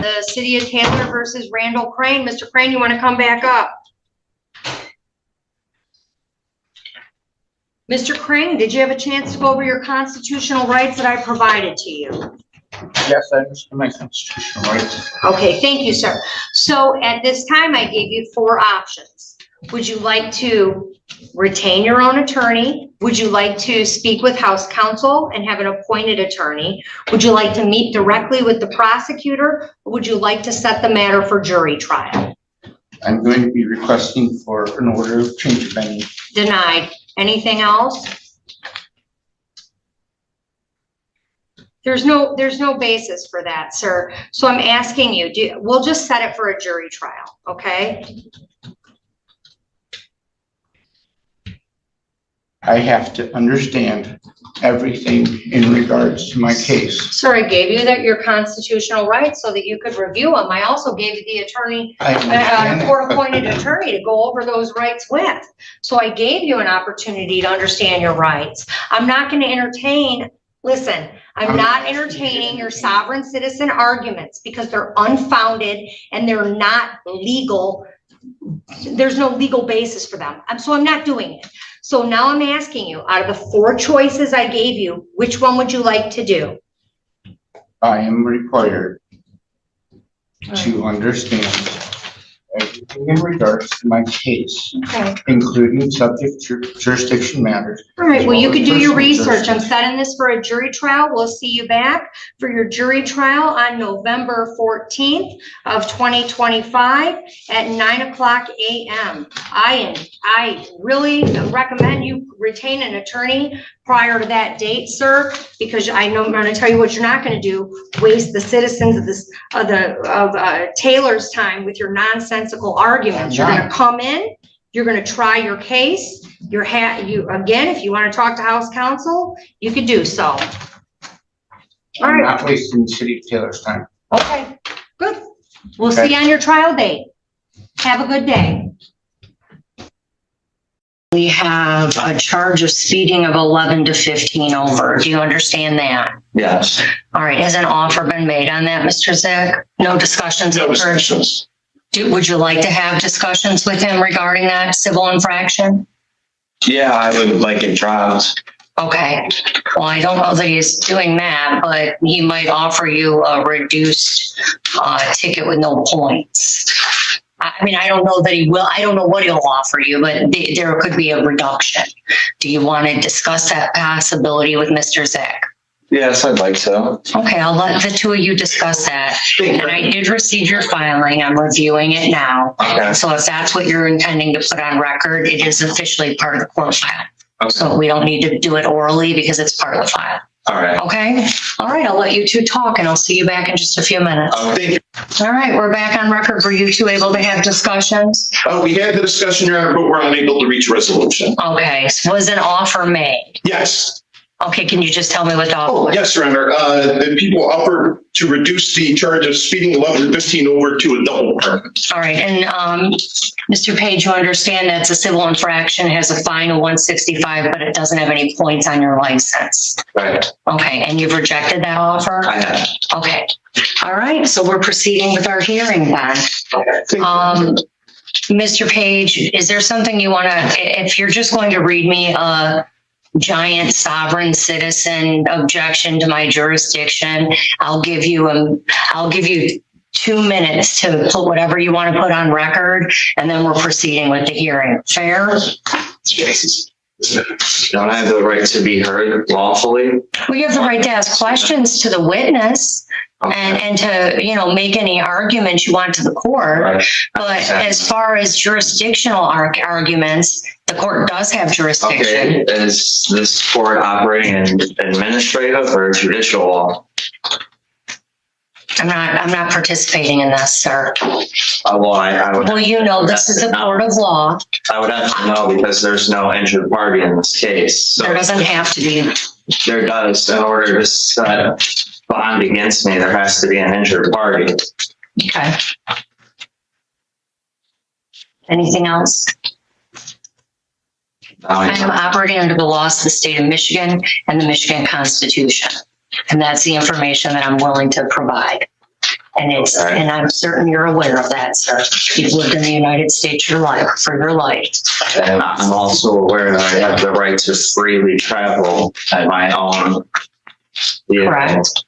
The City of Taylor versus Randall Crane. Mr. Crane, you want to come back up? Mr. Crane, did you have a chance to go over your constitutional rights that I provided to you? Yes, I understand my constitutional rights. Okay, thank you, sir. So at this time, I gave you 4 options. Would you like to retain your own attorney? Would you like to speak with House counsel and have an appointed attorney? Would you like to meet directly with the prosecutor? Or would you like to set the matter for jury trial? I'm going to be requesting for an order of change of venue. Denied. Anything else? There's no basis for that, sir. So I'm asking you, we'll just set it for a jury trial, okay? I have to understand everything in regards to my case. Sir, I gave you your constitutional rights so that you could review them. I also gave you the attorney, a court-appointed attorney to go over those rights with. So I gave you an opportunity to understand your rights. I'm not going to entertain, listen, I'm not entertaining your sovereign citizen arguments because they're unfounded and they're not legal. There's no legal basis for them. So I'm not doing it. So now I'm asking you, out of the 4 choices I gave you, which one would you like to do? I am required to understand everything in regards to my case, Okay. including subject jurisdiction matters. All right, well, you could do your research. I'm setting this for a jury trial. We'll see you back for your jury trial on November 14th of 2025 at 9:00 a.m. I really recommend you retain an attorney prior to that date, sir, because I know I'm going to tell you what you're not going to do: waste the citizens of Taylor's time with your nonsensical arguments. You're going to come in. You're going to try your case. Again, if you want to talk to House counsel, you could do so. I'm not wasting the City of Taylor's time. Okay, good. We'll see you on your trial date. Have a good day. We have a charge of speeding of 11 to 15 over. Do you understand that? Yes. All right. Has an offer been made on that, Mr. Zick? No discussions? No discussions. Would you like to have discussions with him regarding that civil infraction? Yeah, I would like it dropped. Okay. Well, I don't know that he's doing that, but he might offer you a reduced ticket with no points. I mean, I don't know that he will. I don't know what he'll offer you, but there could be a reduction. Do you want to discuss that possibility with Mr. Zick? Yes, I'd like to. Okay, I'll let the 2 of you discuss that. And I did receive your filing. I'm reviewing it now. Okay. So if that's what you're intending to put on record, it is officially part of the court file. Okay. So we don't need to do it orally because it's part of the file. All right. Okay? All right, I'll let you 2 talk and I'll see you back in just a few minutes. Thank you. All right, we're back on record. Were you 2 able to have discussions? We had the discussion, Your Honor, but we're unable to reach a resolution. Okay, so was an offer made? Yes. Okay, can you just tell me what the offer Oh, was? yes, Your Honor. The people offered to reduce the charge of speeding 11 to 15 over to a double permit. All right, and Mr. Page, you understand that's a civil infraction, it has a fine of $165, but it doesn't have any points on your license. Right. Okay, and you've rejected that offer? I have. Okay, all right, so we're proceeding with our hearing then. Okay. Mr. Page, is there something you want to, if you're just going to read me a giant sovereign citizen objection to my jurisdiction, I'll give you 2 minutes to put whatever you want to put on record, and then we're proceeding with the hearing. Fair? Don't I have the right to be heard lawfully? Well, you have the right to ask questions to the witness. Okay. And to, make any arguments you want to the court. Right. But as far as jurisdictional arguments, the court does have jurisdiction. Okay. Is this court operating in administrative or judicial law? I'm not participating in this, sir. I would. Well, this is a court of law. I would have to know because there's no injured party in this case. So There doesn't have to be. there does. In order to set bond against me, there has to be an injured party. Okay. Anything else? I am operating under the laws of the state of Michigan and the Michigan Constitution. And that's the information that I'm willing to provide. And I'm certain you're aware of that, sir. You've lived in the United States for your life. And I'm also aware that I have the right to freely travel at my own vehicle Correct.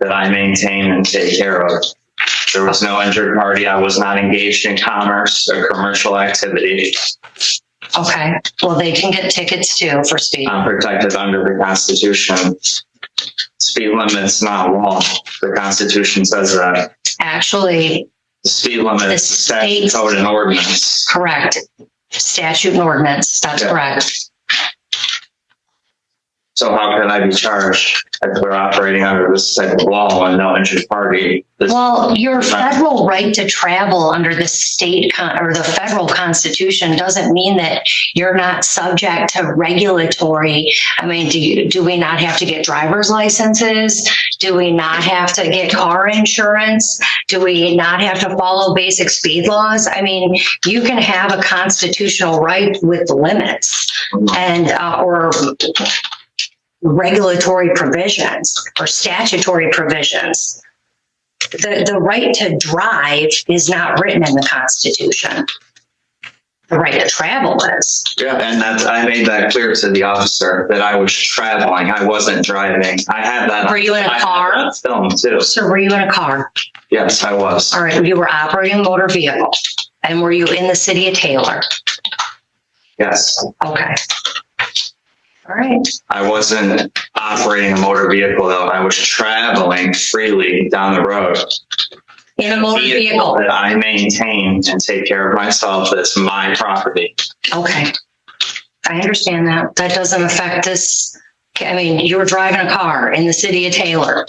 that I maintain and take care of. There was no injured party. I was not engaged in commerce or commercial activity. Okay, well, they can get tickets too for speeding. I'm protected under the Constitution. Speed limit's not law. The Constitution says that. Actually, The speed limit The is statute, state- code, and ordinance. correct. Statute and ordinance, that's Yeah. correct. So how could I be charged if we're operating under this type of law and no injured party? Well, your federal right to travel under the or the federal constitution doesn't mean that you're not subject to regulatory. I mean, do we not have to get driver's licenses? Do we not have to get car insurance? Do we not have to follow basic speed laws? I mean, you can have a constitutional right with limits and, or regulatory provisions or statutory provisions. The right to drive is not written in the Constitution. The right to travel is. Yeah, and I made that clear to the officer that I was traveling. I wasn't driving. I had that. Were you in a car? I had that film too. So were you in a car? Yes, I was. All right, you were operating a motor vehicle. And were you in the city of Taylor? Yes. Okay. All right. I wasn't operating a motor vehicle though. I was traveling freely down the road. In a motor vehicle. That I maintain and take care of myself. That's my property. Okay. I understand that. That doesn't affect this. I mean, you were driving a car in the city of Taylor.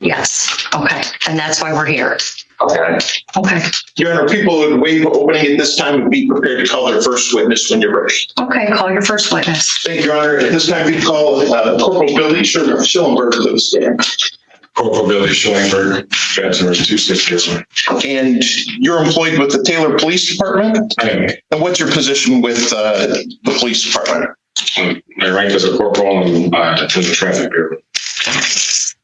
Yes. Okay. And that's why we're here. Okay. Okay. Your Honor, people who waive opening at this time would be prepared to call their first witness when you're ready. Okay. Call your first witness. Thank you, Your Honor. At this time, we call Corporal Billy Schillenberg to the stand. Corporal Billy Schillenberg, badge number 260. And you're employed with the Taylor Police Department? I am. And what's your position with the police department? My rank is a corporal and in the traffic bureau.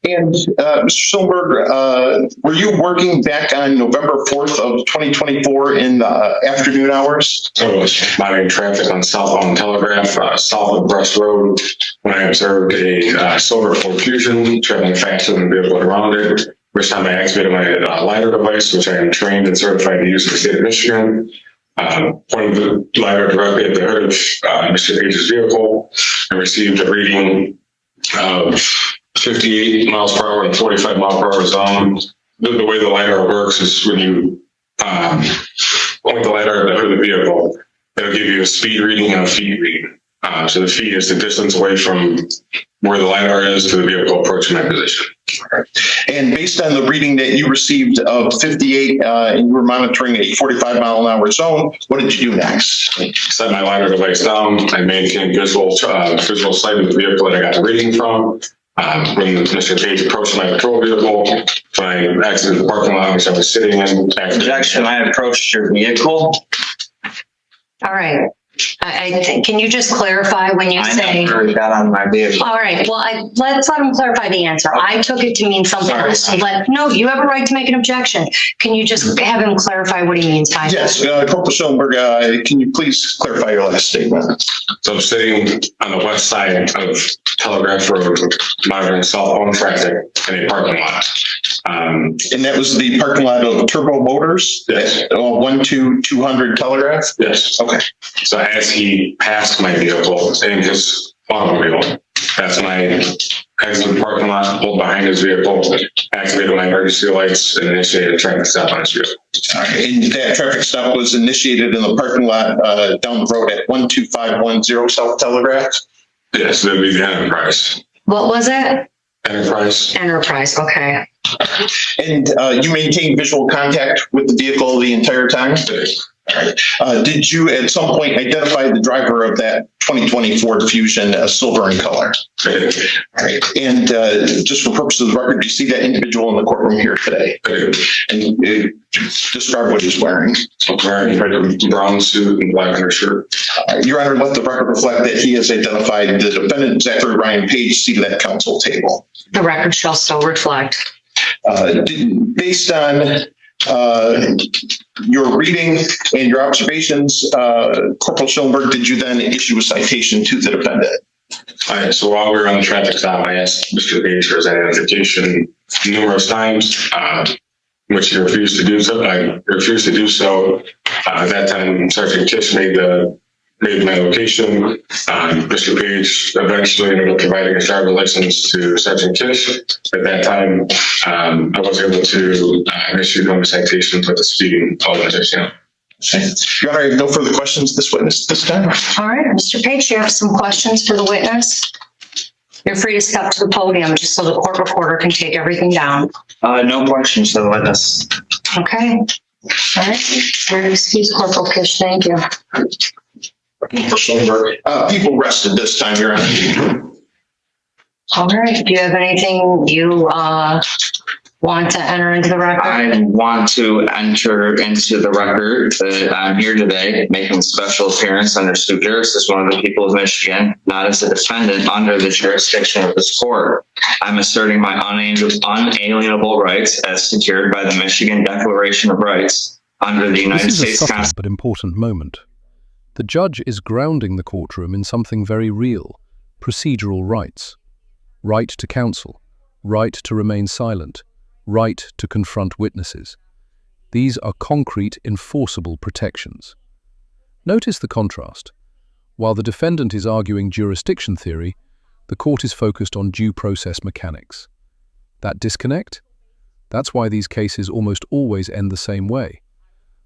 And Mr. Schillenberg, were you working back on November 4th of 2024 in the afternoon hours? I was monitoring traffic on southbound Telegraph, south of Brush Road, when I observed a silver Ford Fusion traveling faster than the vehicle around it. Which time I activated my LiDAR device, which I am trained and certified to use in the state of Michigan. Pointed the LiDAR directly at the hood of Mr. Page's vehicle and received a reading of 58 miles per hour and 45 mile per hour zone. The way the LiDAR works is when you point the LiDAR at the hood of the vehicle, it'll give you a speed reading and a feet reading. So the feet is the distance away from where the LiDAR is to the vehicle approaching my position. And based on the reading that you received of 58 and you were monitoring a 45 mile an hour zone, what did you do next? Set my LiDAR device down. I maintained visual sight of the vehicle that I got the reading from. When Mr. Page approached my patrol vehicle, when I exited the parking lot which I was sitting in. Objection, I approached your vehicle. All right. I think, can you just clarify when you say? I never got on my vehicle. All right, well, let's let him clarify the answer. I took it to mean something Sorry. else. No, you have a right to make an objection. Can you just have him clarify what he means by that? Yes, Corporal Schillenberg, can you please clarify your last statement? So I'm sitting on the west side of Telegraph Road, monitoring southbound traffic in a parking lot. And that was the parking lot of Turbo Motors? Yes. 12200 Telegraph? Yes. Okay. So as he passed my vehicle in his automobile, that's my exit the parking lot, pulled behind his vehicle, activated my emergency lights, and initiated a traffic stop on his vehicle. All right. And that traffic stop was initiated in the parking lot down the road at 12510 South Telegraph? Yes, that would be the Enterprise. What was it? Enterprise. Enterprise, okay. And you maintained visual contact with the vehicle the entire time? All right. Did you at some point identify the driver of that 2020 Ford Fusion, silver in color? I did. All right. And just for purposes of the record, do you see that individual in the courtroom here today? I did. And describe what he's wearing. I'm wearing a brown suit and black undershirt. Your Honor, let the record reflect that he has identified the defendant, Zachary Ryan Page, seated at counsel table. The record shall so reflect. Based on your reading and your observations, Corporal Schoenberg, did you then issue a citation to the defendant? All right, so while we were on the traffic stop, I asked Mr. Page for his identification numerous times, which he refused to do so. I refused to do so. At that time, Sergeant Kish made my location. Mr. Page eventually ended up providing his driver's license to Sergeant Kish. At that time, I was able to issue no citations with the speeding organization. Your Honor, I have no further questions this witness this time. All right, Mr. Page, you have some questions for the witness? You're free to step to the podium just so the court reporter can take everything down. No questions for the witness. Okay. All right. Excuse Corporal Kish. Thank you. Corporal Schoenberg, people rested this time, Your Honor. All right. Do you have anything you want to enter into the record? I want to enter into the record that I'm here today making a special appearance under sui juris as one of the people of Michigan, not as a defendant under the jurisdiction of this court. I'm asserting my unalienable rights as secured by the Michigan Declaration of Rights under the United States Constitution. Constitution. But important moment. The judge is grounding the courtroom in something very real: procedural rights. Right to counsel, right to remain silent, right to confront witnesses. These are concrete, enforceable protections. Notice the contrast. While the defendant is arguing jurisdiction theory, the court is focused on due process mechanics. That disconnect? That's why these cases almost always end the same way.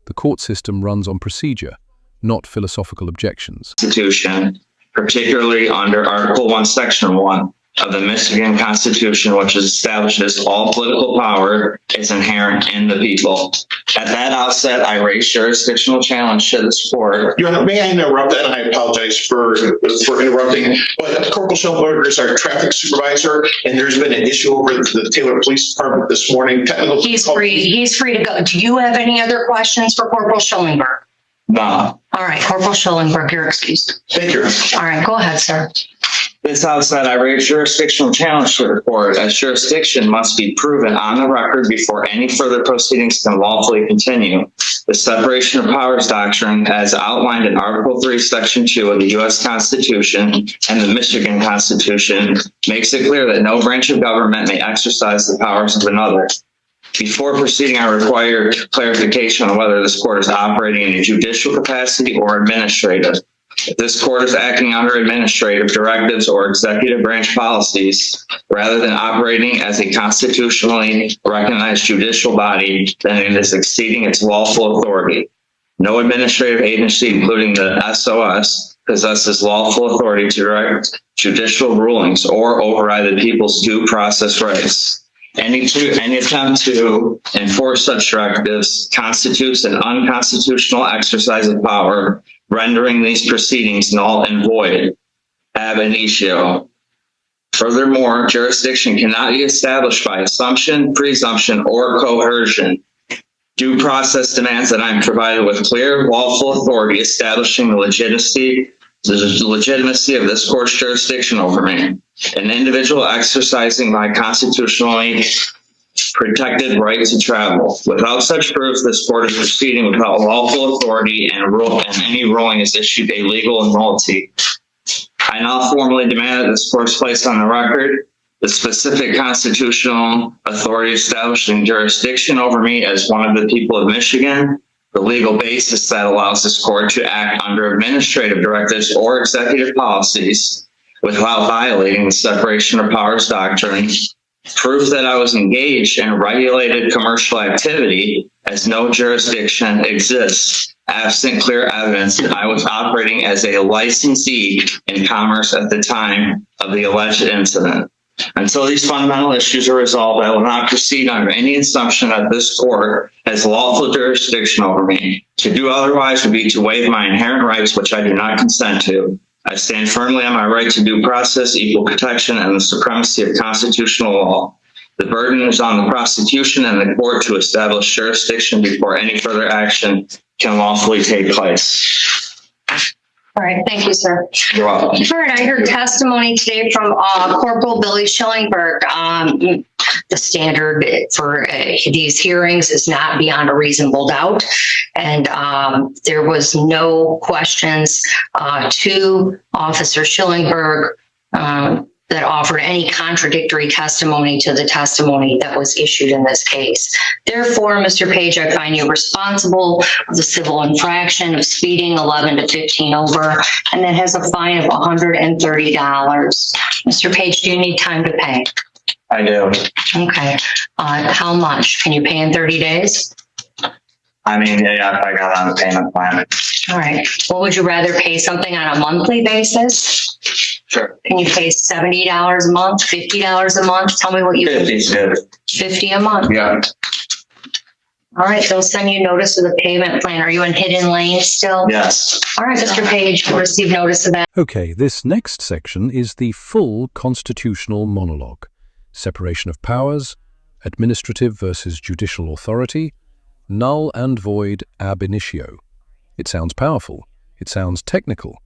The court system runs on procedure, not philosophical objections. Constitution, particularly under Article 1, Section 1 of the Michigan Constitution, which establishes all political power is inherent in the people. At that outset, I raise jurisdictional challenge to this court. Your Honor, may I interrupt? And I apologize for interrupting. But Corporal Schoenberg is our traffic supervisor, and there's been an issue over the Taylor Police Department this morning. Technical. He's free to go. Do you have any other questions for Corporal Schoenberg? No. All right, Corporal Schoenberg, you're excused. Thank you. All right, go ahead, sir. This outset, I raise jurisdictional challenge to the court, as jurisdiction must be proven on the record before any further proceedings can lawfully continue. The separation of powers doctrine, as outlined in Article 3, Section 2 of the U.S. Constitution and the Michigan Constitution, makes it clear that no branch of government may exercise the powers of another. Before proceeding, I require clarification on whether this court is operating in a judicial capacity or administrative. If this court is acting under administrative directives or executive branch policies, rather than operating as a constitutionally recognized judicial body, then it is exceeding its lawful authority. No administrative agency, including the SOS, possesses lawful authority to direct judicial rulings or override the people's due process rights. Any attempt to enforce such directives constitutes an unconstitutional exercise of power, rendering these proceedings null and void ab initio. Furthermore, jurisdiction cannot be established by assumption, presumption, or coercion. Due process demands that I am provided with clear, lawful authority establishing the legitimacy of this court's jurisdiction over me. An individual exercising my constitutionally protected right to travel. Without such proof, this court is proceeding without lawful authority, and any ruling is issued a legal nullity. I now formally demand that this court is placed on the record the specific constitutional authority establishing jurisdiction over me as one of the people of Michigan, the legal basis that allows this court to act under administrative directives or executive policies without violating the separation of powers doctrine, proof that I was engaged in regulated commercial activity as no jurisdiction exists, absent clear evidence that I was operating as a licensee in commerce at the time of the alleged incident. Until these fundamental issues are resolved, I will not proceed under any assumption that this court has lawful jurisdiction over me. To do otherwise would be to waive my inherent rights, which I do not consent to. I stand firmly on my right to due process, equal protection, and the supremacy of constitutional law. The burden is on the prosecution and the court to establish jurisdiction before any further action can lawfully take place. All right, thank you, sir. You're welcome. All right, I heard testimony today from Corporal Billy Schillingberg. The standard for these hearings is not beyond a reasonable doubt. And there was no questions to Officer Schillingberg that offered any contradictory testimony to the testimony that was issued in this case. Therefore, Mr. Page, I find you responsible of the civil infraction of speeding 11 to 15 over, and that has a fine of $130. Mr. Page, do you need time to pay? I do. Okay. How much? Can you pay in 30 days? I mean, yeah, if I got on the payment plan. All right. Well, would you rather pay something on a monthly basis? Sure. Can you pay $70 a month, $50 a month? Tell me what you 50's good. 50 a month. Yeah. All right, they'll send you notice of the payment plan. Are you in Hidden Lane still? Yes. All right, Mr. Page, we'll receive notice of that. Okay, this next section is the full constitutional monologue. Separation of powers, administrative versus judicial authority, null and void ab initio. It sounds powerful, it sounds technical,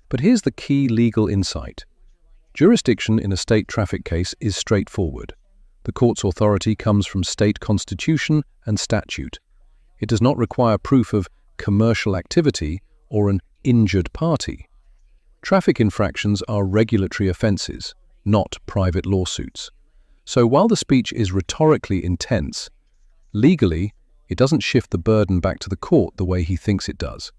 but here's the key legal insight. Jurisdiction in a state traffic case is straightforward. The court's authority comes from state constitution and statute. It does not require proof of commercial activity or an injured party. Traffic infractions are regulatory offences, not private lawsuits. So while the speech is rhetorically intense, legally, it doesn't shift the burden back to the court the way he thinks it does.